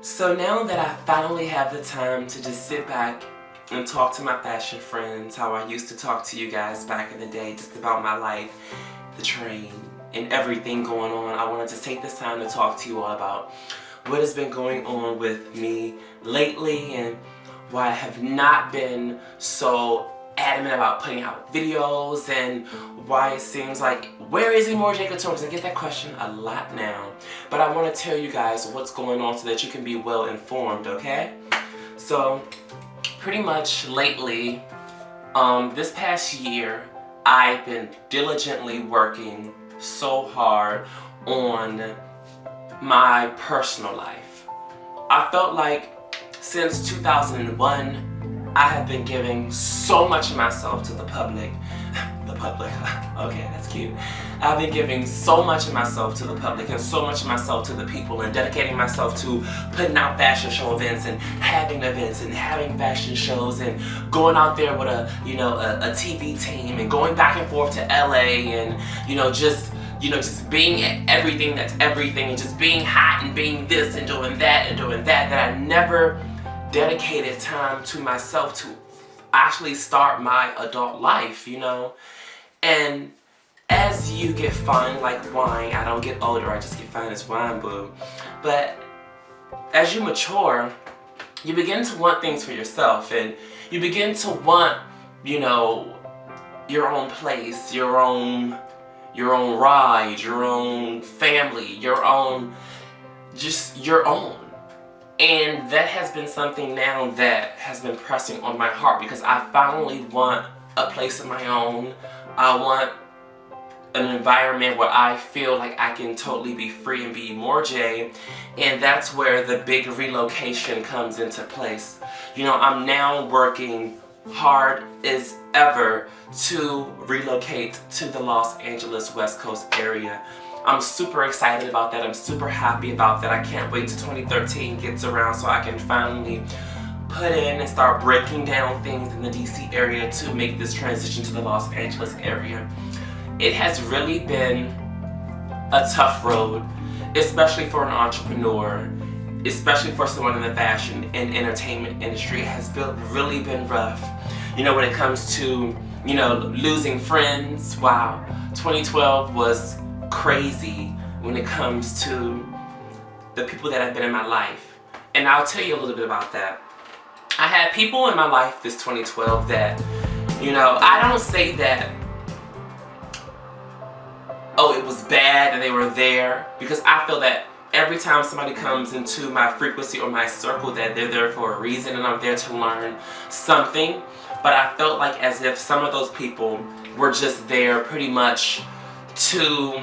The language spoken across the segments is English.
So now that I finally have the time to just sit back and talk to my fashion friends, how I used to talk to you guys back in the day, just about my life, the train, and everything going on, I wanted to take this time to talk to you all about what has been going on with me lately and why I have not been so adamant about putting out videos and why it seems like, where is Emore'J Couture? Because I get that question a lot now. But I want to tell you guys what's going on so that you can be well informed, okay? So, pretty much lately, this past year, I've been diligently working so hard on my personal life. I felt like since 2001, I have been giving so much of myself to the public. Okay, that's cute. I've been giving so much of myself to the public and so much of myself to the people and dedicating myself to putting out fashion show events and having fashion shows and going out there with a TV team and going back and forth to LA and just being everything that's everything and just being hot and being this and doing that I never dedicated time to myself to actually start my adult life, And as you get fine like wine, I don't get older, I just get fine as wine, boo. But as you mature, you begin to want things for yourself and you begin to want, your own place, your own ride, your own family, your own. And that has been something now that has been pressing on my heart because I finally want a place of my own. I want an environment where I feel like I can totally be free and be Emore'J, and that's where the big relocation comes into place. I'm now working hard as ever to relocate to the Los Angeles West Coast area. I'm super excited about that. I'm super happy about that. I can't wait till 2013 gets around so I can finally put in and start breaking down things in the DC area to make this transition to the Los Angeles area. It has really been a tough road, especially for an entrepreneur, especially for someone in the fashion and entertainment industry. It has really been rough. When it comes to, losing friends, wow. 2012 was crazy when it comes to the people that have been in my life. And I'll tell you a little bit about that. I had people in my life this 2012 that, I don't say that, oh, it was bad and they were there, because I feel that every time somebody comes into my frequency or my circle that they're there for a reason and I'm there to learn something. But I felt like as if some of those people were just there pretty much to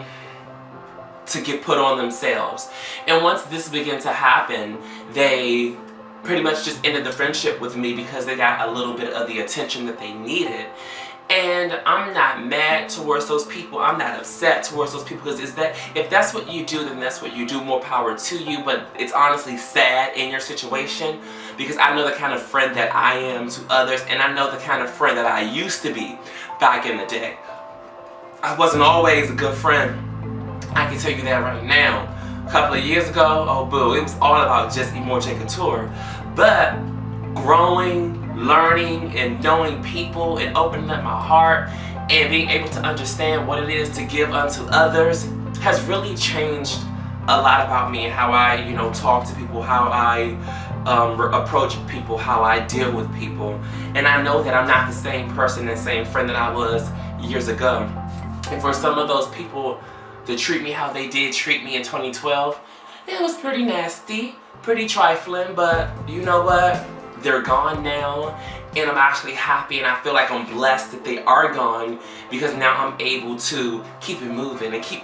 get put on themselves. And once this began to happen, they pretty much just ended the friendship with me because they got a little bit of the attention that they needed. And I'm not mad towards those people. I'm not upset towards those people because if that's what you do, then that's what you do. More power to you. But it's honestly sad in your situation because I know the kind of friend that I am to others, and I know the kind of friend that I used to be back in the day. I wasn't always a good friend. I can tell you that right now. A couple of years ago, oh boo, it was all about just Emore'J Couture. But growing, learning, and knowing people and opening up my heart and being able to understand what it is to give unto others has really changed a lot about me and how I, talk to people, how I approach people, how I deal with people. And I know that I'm not the same person and same friend that I was years ago. And for some of those people to treat me how they did treat me in 2012, it was pretty nasty, pretty trifling, but you know what? They're gone now, and I'm actually happy, and I feel like I'm blessed that they are gone because now I'm able to keep it moving and keep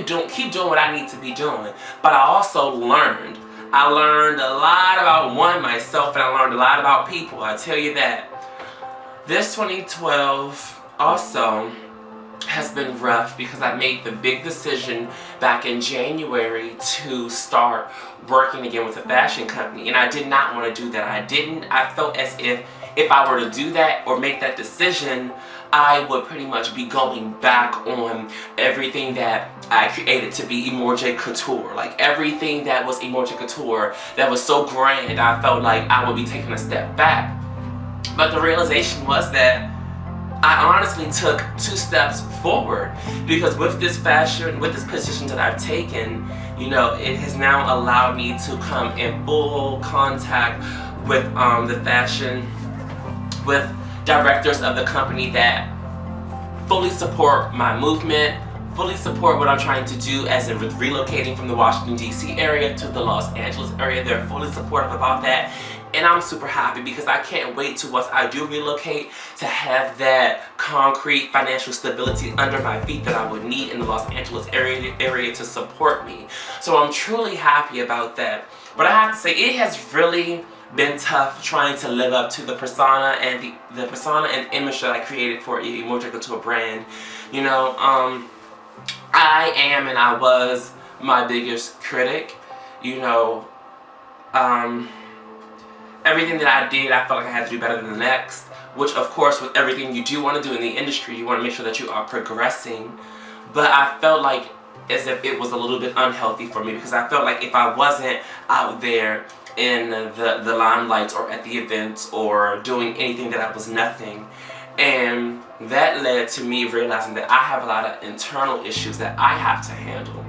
doing what I need to be doing. But I also learned. I learned a lot about myself, and I learned a lot about people. I tell you that. This 2012 also has been rough because I made the big decision back in January to start working again with a fashion company, and I did not want to do that. I felt as if I were to do that or make that decision, I would pretty much be going back on everything that I created to be Emore'J Couture. Like everything that was Emore'J Couture that was so grand, I felt like I would be taking a step back. But the realization was that I honestly took 2 steps forward, because with this fashion, with this position that I've taken, you know, it has now allowed me to come in full contact with the fashion, with directors of the company that fully support my movement, fully support what I'm trying to do, as in with relocating from the Washington DC area to the Los Angeles area. They're fully supportive about that, and I'm super happy because I can't wait to, once I do relocate, to have that concrete financial stability under my feet that I would need in the Los Angeles area to support me. So I'm truly happy about that. But I have to say, it has really been tough trying to live up to the persona and the persona and image that I created for Emore'J Couture brand. You know, I am and I was my biggest critic. You know, everything that I did, I felt like I had to do better than the next, which of course with everything you do want to do in the industry, you want to make sure that you are progressing. But I felt like as if it was a little bit unhealthy for me, because I felt like if I wasn't out there in the limelight or at the events or doing anything, that I was nothing. And that led to me realizing that I have a lot of internal issues that I have to handle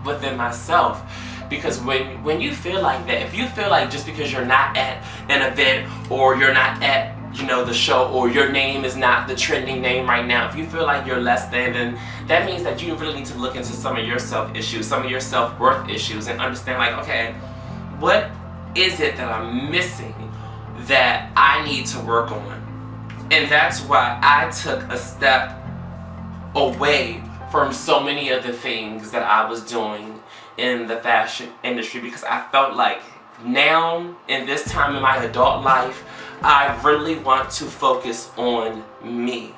within myself. Because when you feel like that, if you feel like just because you're not at an event or you're not at, you know, the show, or your name is not the trending name right now, if you feel like you're less than, then that means that you really need to look into some of your self-issues, some of your self-worth issues, and understand like, okay, what is it that I'm missing that I need to work on? And that's why I took a step away from so many of the things that I was doing in the fashion industry, because I felt like now, in this time in my adult life, I really want to focus on me.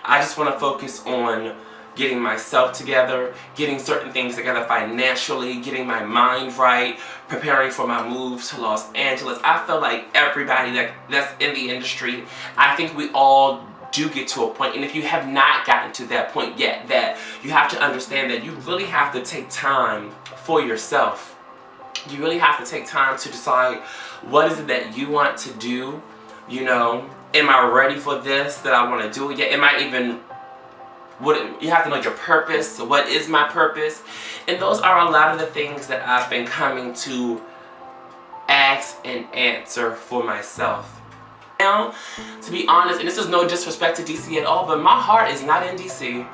I just want to focus on getting myself together, getting certain things together financially, getting my mind right, preparing for my move to Los Angeles. I feel like everybody that's in the industry, I think we all do get to a point, and if you have not gotten to that point yet, that you have to understand that you really have to take time for yourself. You really have to take time to decide what is it that you want to do. You know, am I ready for this, that I want to do it yet? Am I even, you have to know your purpose. So what is my purpose? And those are a lot of the things that I've been coming to ask and answer for myself. Now, to be honest, and this is no disrespect to DC at all, but my heart is not in DC.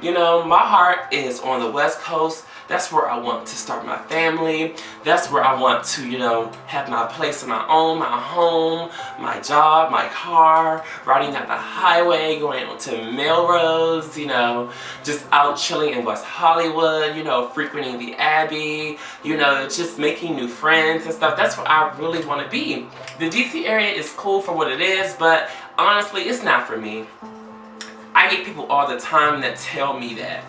You know, my heart is on the West Coast. That's where I want to start my family. That's where I want to, you know, have my place of my own, my home, my job, my car, riding down the highway, going on to Melrose, you know, just out chilling in West Hollywood, you know, frequenting the Abbey, you know, just making new friends and stuff. That's where I really want to be. The DC area is cool for what it is, but honestly, it's not for me. I get people all the time that tell me that,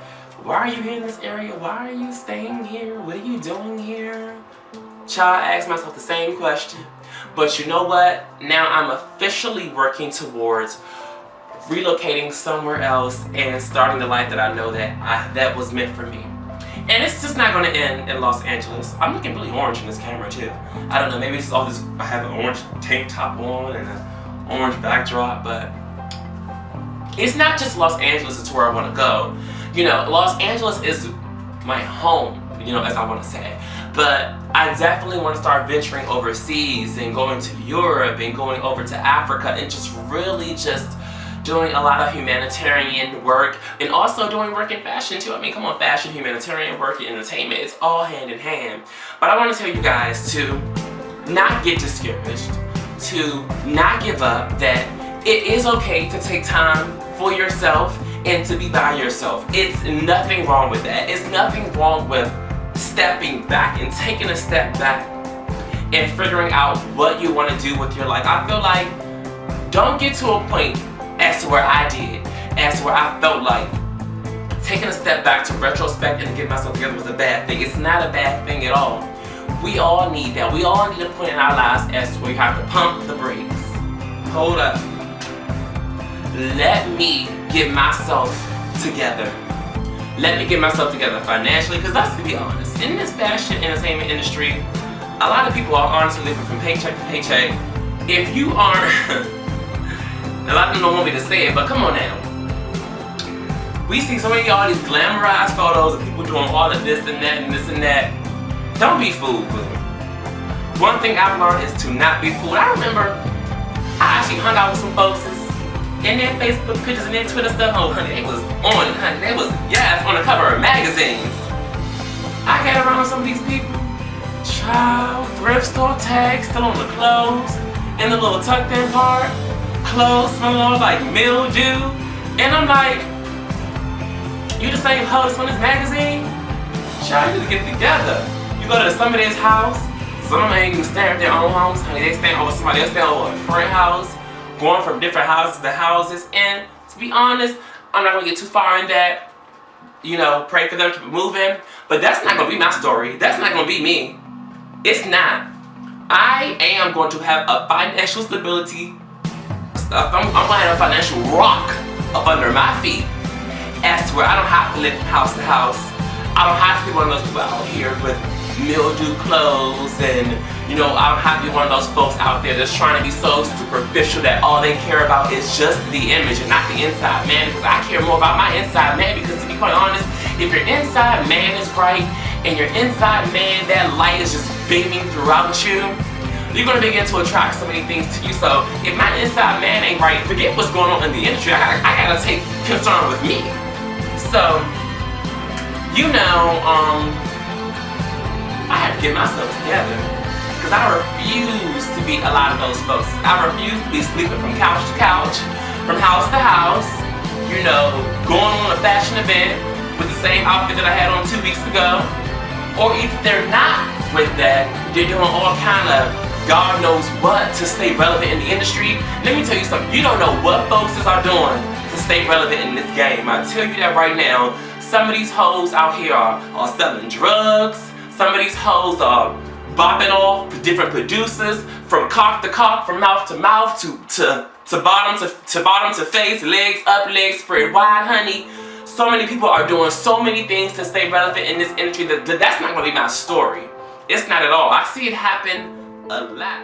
why are you here in this area? Why are you staying here? What are you doing here? Child, I ask myself the same question. But you know what? Now I'm officially working towards relocating somewhere else and starting the life that I know that was meant for me. And it's just not going to end in Los Angeles. I'm looking really orange in this camera too. I don't know, maybe it's all this, I have an orange tank top on and an orange backdrop, but it's not just Los Angeles is where I want to go. You know, Los Angeles is my home, you know, as I want to say. But I definitely want to start venturing overseas and going to Europe and going over to Africa and just really just doing a lot of humanitarian work, and also doing work in fashion too. I mean, come on, fashion, humanitarian work, and entertainment, it's all hand in hand. But I want to tell you guys to not get discouraged, to not give up, that it is okay to take time for yourself and to be by yourself. It's nothing wrong with that. It's nothing wrong with stepping back and taking a step back and figuring out what you want to do with your life. I feel like, don't get to a point as to where I did, as to where I felt like taking a step back to retrospect and get myself together was a bad thing. It's not a bad thing at all. We all need that. We all need a point in our lives as to where we have to pump the brakes. Hold up. Let me get myself together. let me get myself together financially, because let's be honest, in this fashion entertainment industry, a lot of people are honestly living from paycheck to paycheck. If you aren't, a lot of them don't want me to say it, but come on now. We see so many all these glamorized photos of people doing all of this and that and this and that. Don't be fooled, boo. One thing I've learned is to not be fooled. I remember I actually hung out with some folks in their Facebook pictures and their Twitter stuff. Oh, honey, they was on it, honey. They was, yes, on the cover of magazines. I got around some of these people. Child, thrift store tags still on the clothes, in the little tucked in part. Clothes smelling like mildew. And I'm like, you the same host on this magazine? Child, you need to get together. You go to somebody's house, some of them ain't even staying at their own homes, honey. They staying over somebody else, staying over a friend house, going from different houses to houses. And to be honest, I'm not gonna get too far in that. You know, pray for them to move in. But that's not gonna be my story. That's not gonna be me. It's not. I am going to have a financial stability. I'm gonna have a financial rock up under my feet, as to where I don't have to live from house to house. I don't have to be one of those people out here with mildew clothes, and you know, I don't have to be one of those folks out there that's trying to be so superficial that all they care about is just the image and not the inside man. Because I care more about my inside man, because to be quite honest, if your inside man is bright and your inside man, that light is just beaming throughout you, you're gonna begin to attract so many things to you. So if my inside man ain't right, forget what's going on in the industry. I gotta take concern with me. So, you know, I had to get myself together, because I refuse to be a lot of those folks. I refuse to be sleeping from couch to couch, from house to house, you know, going on a fashion event with the same outfit that I had on 2 weeks ago. Or if they're not with that, they're doing all kind of God knows what to stay relevant in the industry. Let me tell you something, you don't know what folks are doing to stay relevant in this game. I tell you that right now. Some of these hoes out here are selling drugs. Some of these hoes are bopping off to different producers, from cock to cock, from mouth to mouth, to bottom to face, legs up, legs spread wide, honey. So many people are doing so many things to stay relevant in this industry that's not going to be my story. It's not at all. I see it happen a lot.